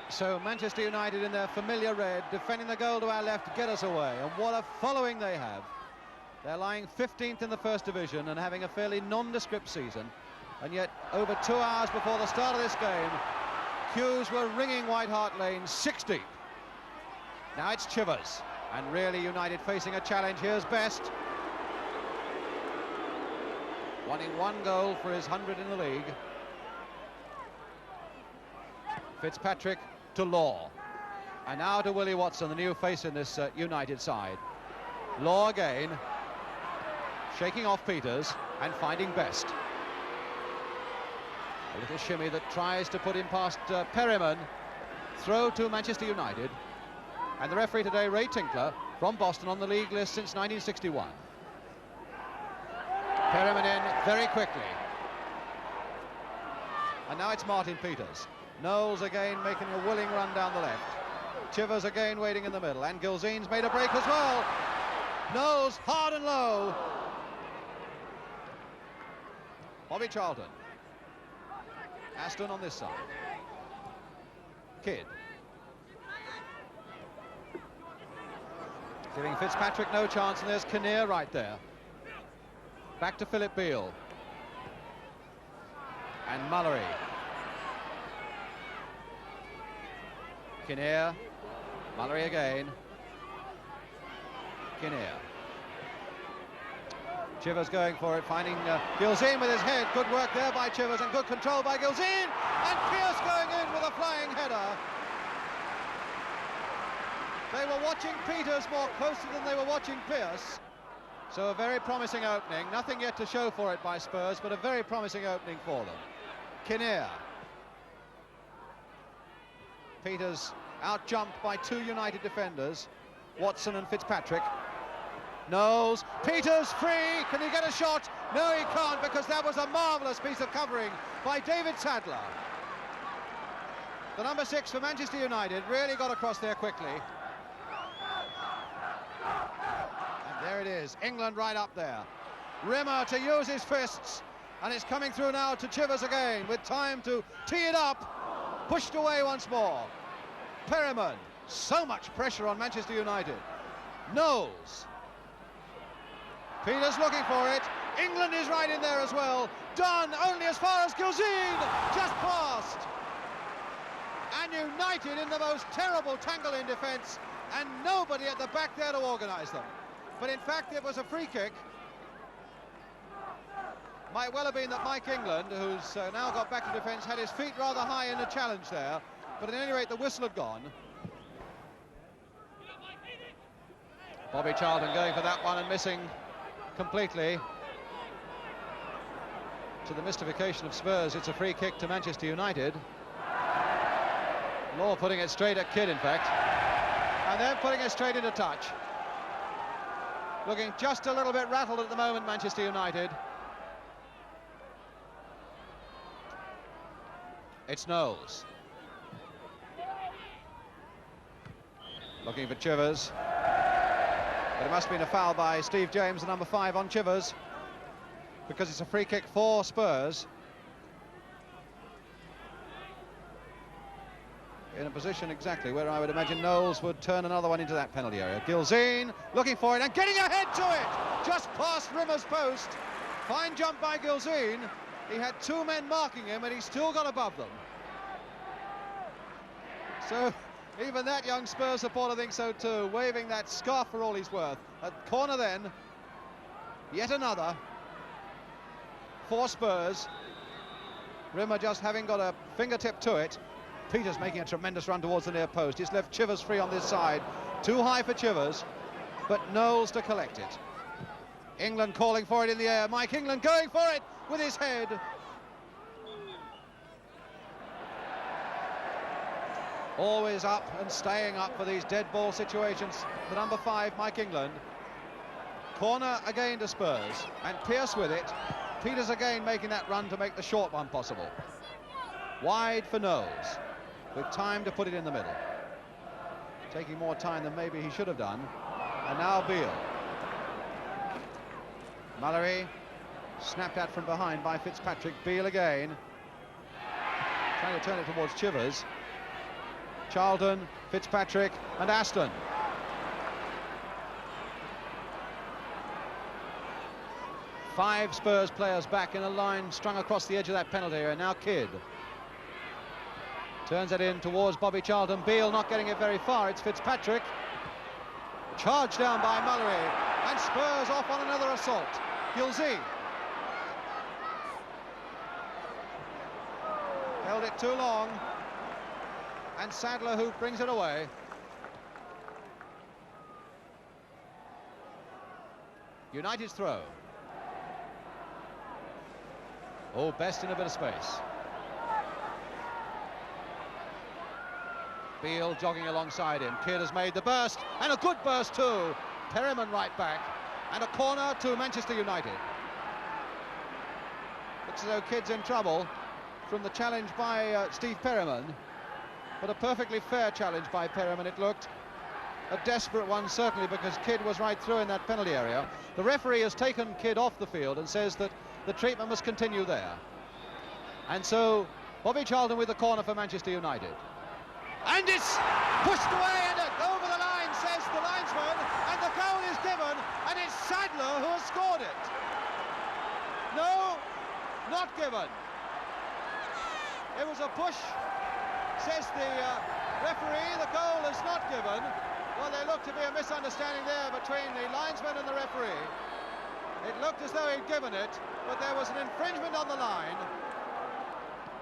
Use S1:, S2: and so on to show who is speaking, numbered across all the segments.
S1: So Manchester United in their familiar red, defending the goal to our left, get us away. And what a following they have. They're lying 15th in the First Division and having a fairly nondescript season. And yet, over 2 hours before the start of this game, queues were ringing White Hart Lane 6 deep. Now it's Chivers, and really United facing a challenge. Here's Best, wanting 1 goal for his 100 in the league. Fitzpatrick to Law, and now to Willie Watson, the new face in this United side. Law again, shaking off Peters and finding Best. A little shimmy that tries to put him past Perryman. Throw to Manchester United. And the referee today, Ray Tinkler, from Boston, on the league list since 1961. Perryman in very quickly. And now it's Martin Peters. Knowles again making a willing run down the left. Chivers again waiting in the middle. And Gilzean's made a break as well. Knowles hard and low. Bobby Charlton. Aston on this side. Kidd. Giving Fitzpatrick no chance, and there's Kinnear right there. Back to Philip Beale. And Mullery. Kinnear. Mullery again. Kinnear. Chivers going for it, finding Gilzean with his head. Good work there by Chivers and good control by Gilzean. And Pearce going in with a flying header. They were watching Peters more closely than they were watching Pearce. So a very promising opening. Nothing yet to show for it by Spurs, but a very promising opening for them. Kinnear. Peters out-jumped by 2 United defenders, Watson and Fitzpatrick. Knowles, Peters free, can he get a shot? No, he can't, because that was a marvellous piece of covering by David Sadler. The number 6 for Manchester United really got across there quickly. And there it is, England right up there. Rimmer to use his fists, and it's coming through now to Chivers again, with time to tee it up, pushed away once more. Perryman, so much pressure on Manchester United. Knowles. Peters looking for it. England is right in there as well. Done only as far as Gilzean, just past. And United in the most terrible tangle in defence, and nobody at the back there to organise them. But in fact, it was a free kick. Might well have been that Mike England, who's now got back to defence, had his feet rather high in the challenge there. But at any rate, the whistle had gone. Bobby Charlton going for that one and missing completely. To the mystification of Spurs, it's a free kick to Manchester United. Law putting it straight at Kidd, in fact. And then putting it straight into touch. Looking just a little bit rattled at the moment, Manchester United. It's Knowles. Looking for Chivers. But it must have been a foul by Steve James, the number 5 on Chivers, because it's a free kick for Spurs. In a position exactly where I would imagine Knowles would turn another one into that penalty area. Gilzean looking for it and getting ahead to it, just past Rimmer's post. Fine jump by Gilzean. He had 2 men marking him and he still got above them. So even that young Spurs supporter thinks so too, waving that scarf for all he's worth. At corner then, yet another for Spurs. Rimmer just having got a fingertip to it. Peters making a tremendous run towards the near post. He's left Chivers free on this side. Too high for Chivers, but Knowles to collect it. England calling for it in the air. Mike England going for it with his head. Always up and staying up for these dead ball situations. The number 5, Mike England. Corner again to Spurs, and Pearce with it. Peters again making that run to make the short one possible. Wide for Knowles, with time to put it in the middle. Taking more time than maybe he should have done. And now Beale. Mullery, snapped at from behind by Fitzpatrick. Beale again, trying to turn it towards Chivers. Charlton, Fitzpatrick and Aston. Five Spurs players back in a line strung across the edge of that penalty area. Now Kidd turns it in towards Bobby Charlton. Beale not getting it very far. It's Fitzpatrick. Charged down by Mullery. And Spurs off on another assault. Gilzee held it too long. And Sadler, who brings it away. United's throw. Oh, Best in a bit of space. Beale jogging alongside him. Kidd has made the burst, and a good burst too. Perryman right back, and a corner to Manchester United. Looks as though Kidd's in trouble from the challenge by Steve Perryman, but a perfectly fair challenge by Perryman it looked. A desperate one certainly, because Kidd was right through in that penalty area. The referee has taken Kidd off the field and says that the treatment must continue there. And so Bobby Charlton with the corner for Manchester United. And it's pushed away and over the line, says the linesman, and the goal is given, and it's Sadler who has scored it. No, not given. It was a push, says the referee. The goal is not given. Well, there looked to be a misunderstanding there between the linesman and the referee. It looked as though he'd given it, but there was an infringement on the line.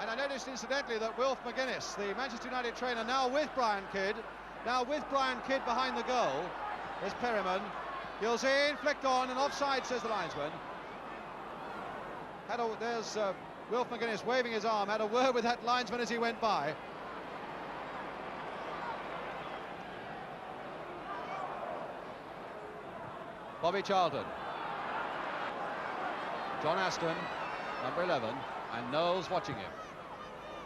S1: And I noticed incidentally that Wilf McGuinness, the Manchester United trainer, now with Brian Kidd behind the goal. There's Perryman. Gilzee flicked on and offside, says the linesman. There's Wilf McGuinness waving his arm, had a word with that linesman as he went by. Bobby Charlton. John Aston, number 11, and Knowles watching him.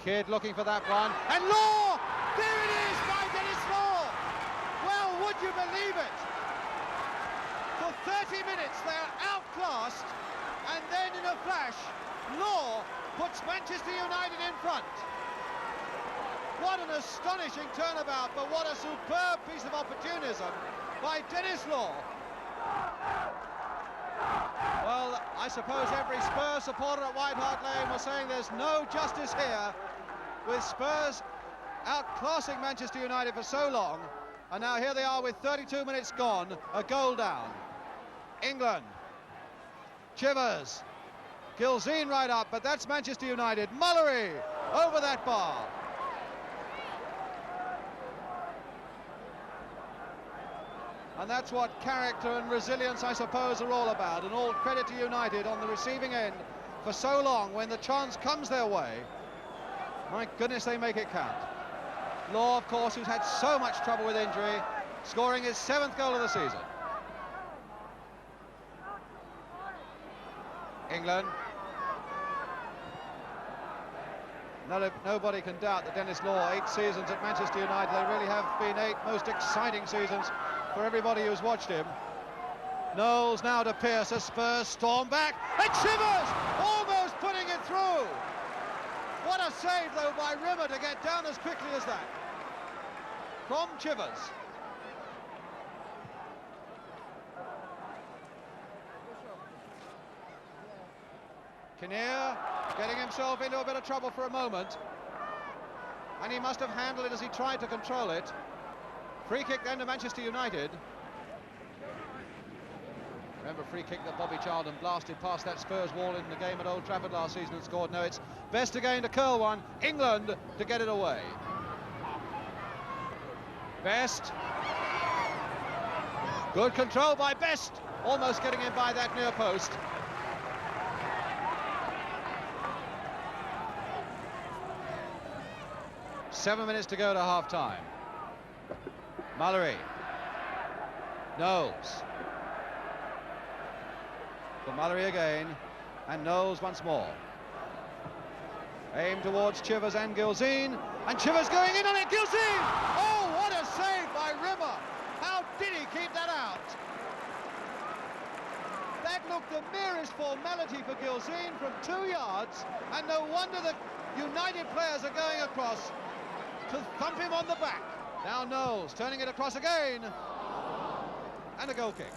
S1: Kidd looking for that one, and Law! There it is by Dennis Law! Well, would you believe it? For 30 minutes they're outclassed, and then in a flash, Law puts Manchester United in front. What an astonishing turnabout, but what a superb piece of opportunism by Dennis Law. Well, I suppose every Spurs supporter at White Hart Lane was saying there's no justice here, with Spurs outclassing Manchester United for so long, and now here they are with 32 minutes gone, a goal down. England, Chivers, Gilzee right up, but that's Manchester United. Mullery over that bar. And that's what character and resilience, I suppose, are all about. And all credit to United on the receiving end for so long. When the chance comes their way, my goodness, they make it count. Law, of course, who's had so much trouble with injury, scoring his 7th goal of the season. England. Nobody can doubt that Dennis Law, 8 seasons at Manchester United, they really have been 8 most exciting seasons for everybody who's watched him. Knowles now to Pearce, a Spurs storm back, and Chivers almost putting it through. What a save though by Rimmer to get down as quickly as that. From Chivers. Kinnear getting himself into a bit of trouble for a moment, and he must have handled it as he tried to control it. Free kick then to Manchester United. Remember, free kick that Bobby Charlton blasted past that Spurs wall in the game at Old Trafford last season and scored. No, it's Best again to curl one. England to get it away. Best. Good control by Best. Almost getting in by that near post. Seven minutes to go to half-time. Mullery. Knowles. For Mullery again, and Knowles once more. Aim towards Chivers and Gilzee, and Chivers going in on it. Gilzee! Oh, what a save by Rimmer! How did he keep that out? That looked the merest formality for Gilzee from 2 yards, and no wonder the United players are going across. to thump him on the back. Now Knowles turning it across again. And a goal kick.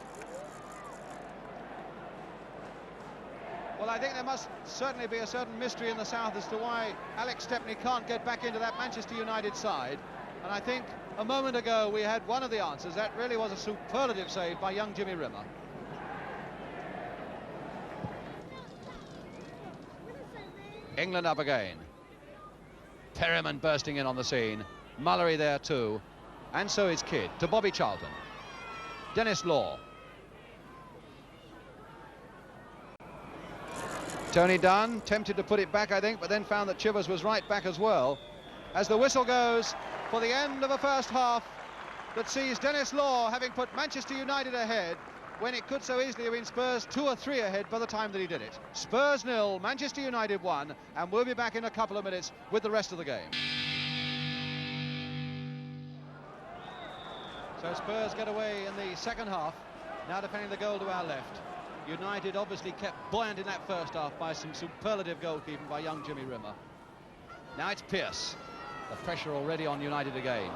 S1: Well, I think there must certainly be a certain mystery in the south as to why Alex Stepney can't get back into that Manchester United side. And I think a moment ago we had one of the answers. That really was a superlative save by young Jimmy Rimmer. England up again. Perryman bursting in on the scene. Mullery there too. And so is Kidd to Bobby Charlton. Dennis Law. Tony Dunn tempted to put it back, I think, but then found that Chivers was right back as well. As the whistle goes for the end of a first half that sees Dennis Law having put Manchester United ahead when it could so easily have been Spurs 2 or 3 ahead by the time that he did it. Spurs 0, Manchester United 1, and we'll be back in a couple of minutes with the rest of the game. So Spurs get away in the second half, now defending the goal to our left. United obviously kept buoyant in that first half by some superlative goalkeeping by young Jimmy Rimmer. Now it's Pearce. The pressure already on United again.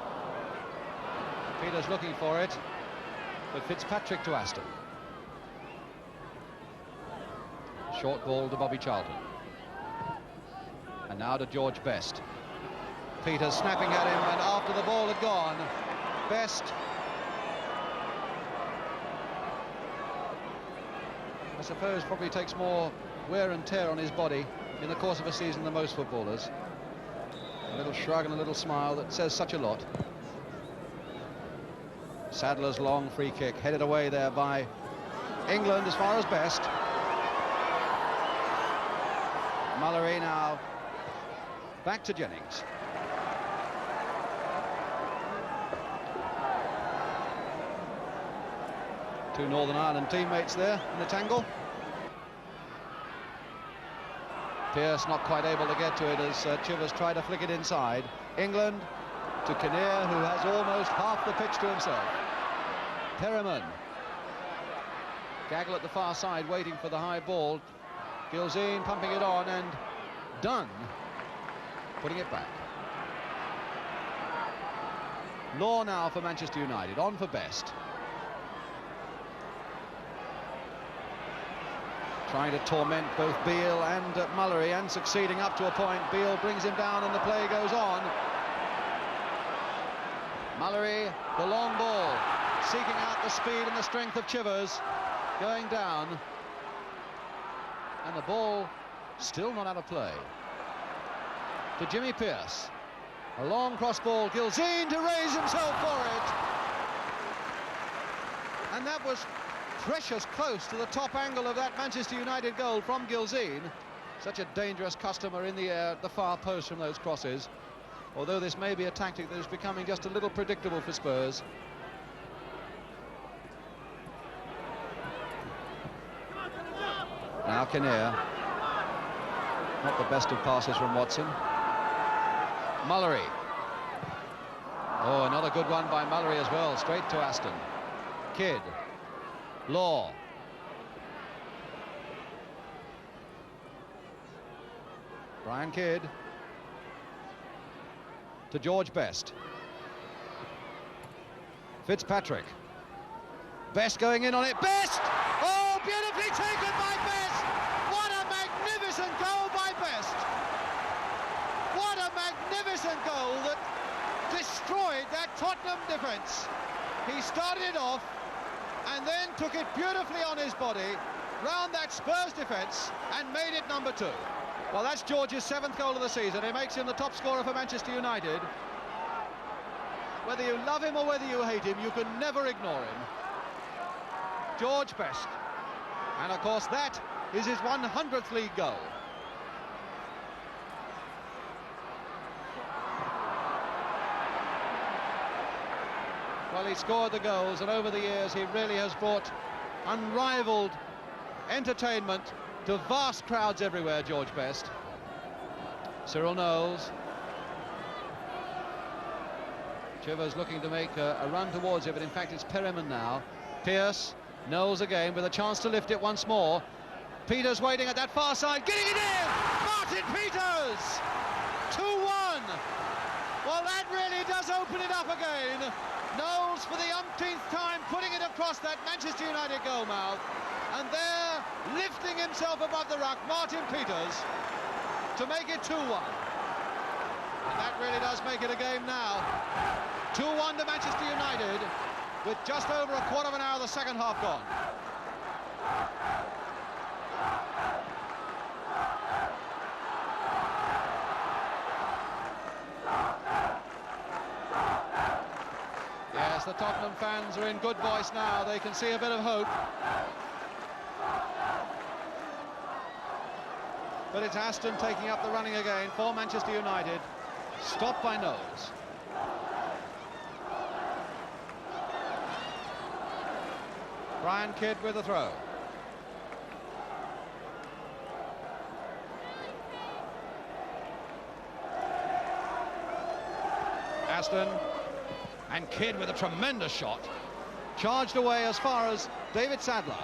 S1: Peters looking for it, but Fitzpatrick to Aston. Short ball to Bobby Charlton. And now to George Best. Peters snapping at him, and after the ball had gone, Best, I suppose, probably takes more wear and tear on his body in the course of a season than most footballers. A little shrug and a little smile that says such a lot. Sadler's long free kick headed away there by England as far as Best. Mullery now back to Jennings. Two Northern Ireland teammates there in the tangle. Pearce not quite able to get to it as Chivers tried to flick it inside. England to Kinnear, who has almost half the pitch to himself. Perryman. Gaggle at the far side waiting for the high ball. Gilzine pumping it on, and Dunn putting it back. Law now for Manchester United, on for Best. Trying to torment both Beale and Mullery, and succeeding up to a point. Beale brings him down and the play goes on. Mullery, the long ball, seeking out the speed and the strength of Chivers, going down. And the ball still not out of play. To Jimmy Pearce. A long cross ball, Gilzine to raise himself for it. And that was precious close to the top angle of that Manchester United goal from Gilzine. Such a dangerous customer in the air at the far post from those crosses. Although this may be a tactic that is becoming just a little predictable for Spurs. Now Kinnear. Not the best of passes from Watson. Mullery. Oh, another good one by Mullery as well, straight to Aston. Kidd. Law. Brian Kidd. To George Best. Fitzpatrick. Best going in on it. Best! Oh, beautifully taken by Best! What a magnificent goal by Best! What a magnificent goal that destroyed that Tottenham defence. He started it off and then took it beautifully on his body round that Spurs defence and made it number 2. Well, that's George's 7th goal of the season. It makes him the top scorer for Manchester United. Whether you love him or whether you hate him, you can never ignore him. George Best. And of course that is his 100th league goal. Well, he scored the goals, and over the years he really has brought unrivaled entertainment to vast crowds everywhere, George Best. Cyril Knowles. Chivers looking to make a run towards it, but in fact it's Perryman now. Pearce, Knowles again with a chance to lift it once more. Peters waiting at that far side, getting it in! Martin Peters! 2-1! Well, that really does open it up again. Knowles for the umpteenth time putting it across that Manchester United goal mouth. And there, lifting himself above the ruck, Martin Peters, to make it 2-1. And that really does make it a game now. 2-1 to Manchester United, with just over a quarter of an hour of the second half gone. Yes, the Tottenham fans are in good voice now. They can see a bit of hope. But it's Aston taking up the running again for Manchester United. Stopped by Knowles. Brian Kidd with the throw. Aston and Kidd with a tremendous shot. Charged away as far as David Sadler.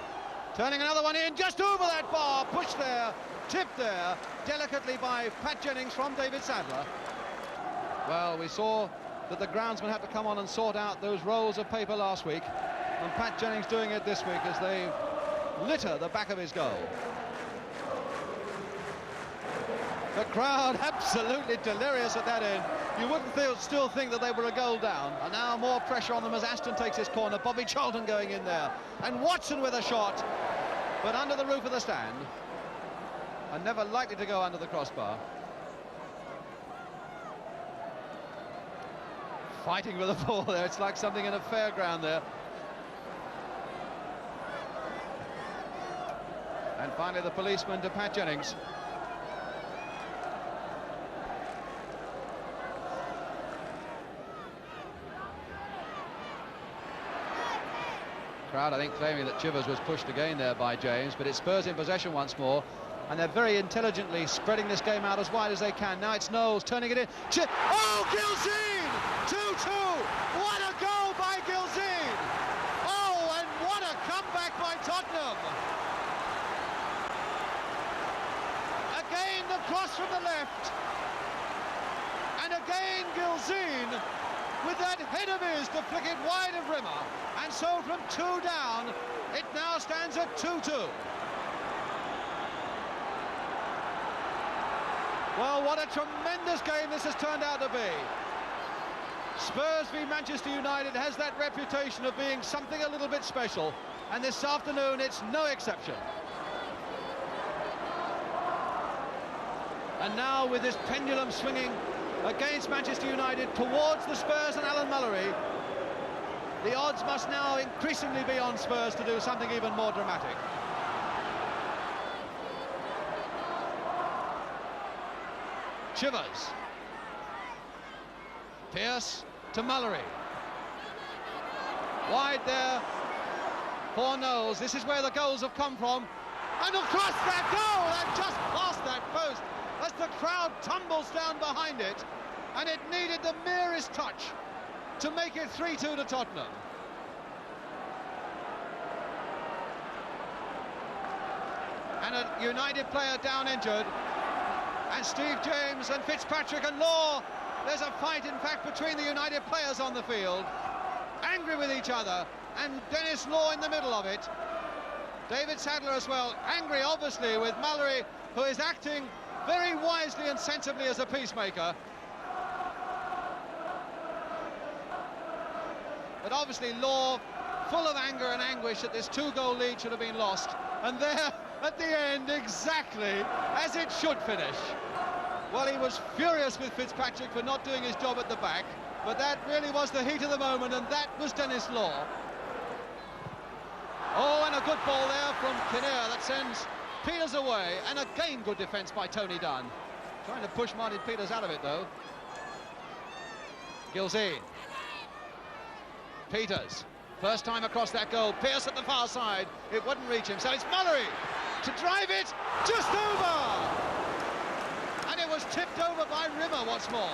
S1: Turning another one in, just over that bar, pushed there, tipped there, delicately by Pat Jennings from David Sadler. Well, we saw that the groundsman had to come on and sort out those rolls of paper last week, and Pat Jennings doing it this week as they litter the back of his goal. The crowd absolutely delirious at that end. You wouldn't still think that they were a goal down. And now more pressure on them as Aston takes his corner. Bobby Charlton going in there. And Watson with a shot, but under the roof of the stand. And never likely to go under the crossbar. Fighting with the ball there. It's like something in a fairground there. And finally the policeman to Pat Jennings. Crowd, I think, claiming that Chivers was pushed again there by James, but it's Spurs in possession once more, and they're very intelligently spreading this game out as wide as they can. Now it's Knowles turning it in. Oh, Gilzean! 2-2! What a goal by Gilzean! Oh, and what a comeback by Tottenham! Again the cross from the left, and again Gilzean with that head of his to flick it wide of Rimmer. And so from 2 down, it now stands at 2-2. Well, what a tremendous game this has turned out to be. Spurs v Manchester United has that reputation of being something a little bit special, and this afternoon it's no exception. And now with this pendulum swinging against Manchester United towards the Spurs and Alan Mullery, the odds must now increasingly be on Spurs to do something even more dramatic. Chivers. Pearce to Mullery. Wide there for Knowles. This is where the goals have come from. And across that goal, and just past that post, as the crowd tumbles down behind it, and it needed the merest touch to make it 3-2 to Tottenham. And a United player down injured, and Steve James and Fitzpatrick and Law. There's a fight, in fact, between the United players on the field, angry with each other, and Dennis Law in the middle of it. David Sadler as well, angry obviously with Mullery, who is acting very wisely and sensibly as a peacemaker. But obviously Law full of anger and anguish that this 2-goal lead should have been lost. And there at the end, exactly as it should finish. Well, he was furious with Fitzpatrick for not doing his job at the back, but that really was the heat of the moment, and that was Dennis Law. Oh, and a good ball there from Kinnear that sends Peters away, and again good defence by Tony Dunn. Trying to push Martin Peters out of it, though. Gilzean. Peters. First time across that goal. Pearce at the far side. It wouldn't reach him, so it's Mullery to drive it just over. And it was tipped over by Rimmer once more.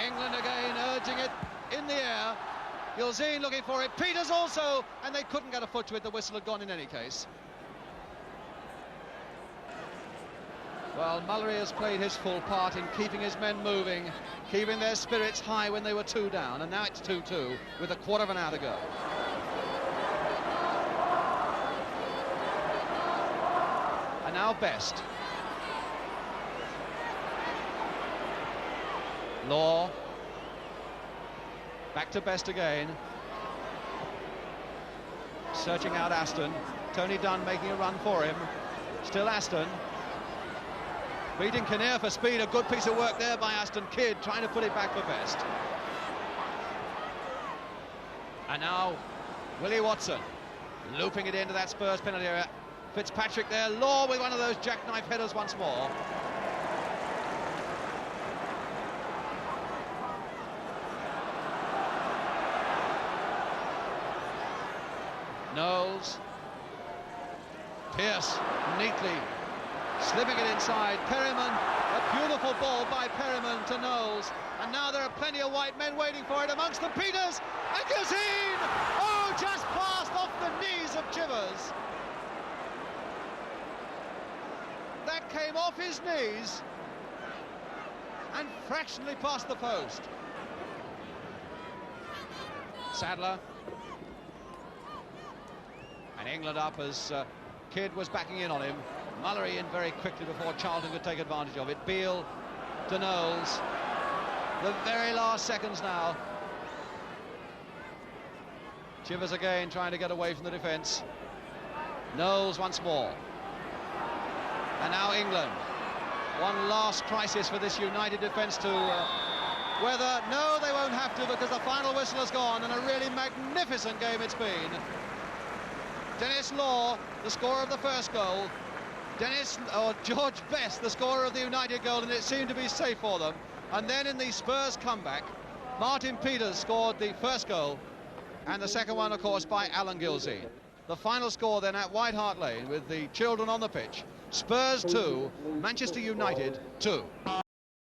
S1: England again urging it in the air. Gilzean looking for it. Peters also, and they couldn't get a foot to it. The whistle had gone in any case. Well, Mullery has played his full part in keeping his men moving, keeping their spirits high when they were 2 down, and now it's 2-2 with a quarter of an hour to go. And now Best. Law. Back to Best again. Searching out Aston. Tony Dunn making a run for him. Still Aston. Beating Kinnear for speed. A good piece of work there by Aston. Kidd trying to put it back for Best. And now Willie Watson looping it into that Spurs penalty area. Fitzpatrick there. Law with one of those jackknife headers once more. Knowles. Pearce neatly slipping it inside. Perryman, a beautiful ball by Perryman to Knowles, and now there are plenty of white men waiting for it amongst them. Peters and Gazine! Oh, just passed off the knees of Chivers. That came off his knees and fractionally past the post. Sadler. And England up as Kidd was backing in on him. Mullery in very quickly before Charlton could take advantage of it. Beale to Knowles. The very last seconds now. Chivers again trying to get away from the defence. Knowles once more. And now England. One last crisis for this United defence to weather. No, they won't have to, because the final whistle has gone, and a really magnificent game it's been. Dennis Law, the scorer of the first goal. George Best, the scorer of the United goal, and it seemed to be safe for them. And then in the Spurs comeback, Martin Peters scored the first goal, and the second one, of course, by Alan Gilzean. The final score then at White Hart Lane with the children on the pitch. Spurs 2, Manchester United 2.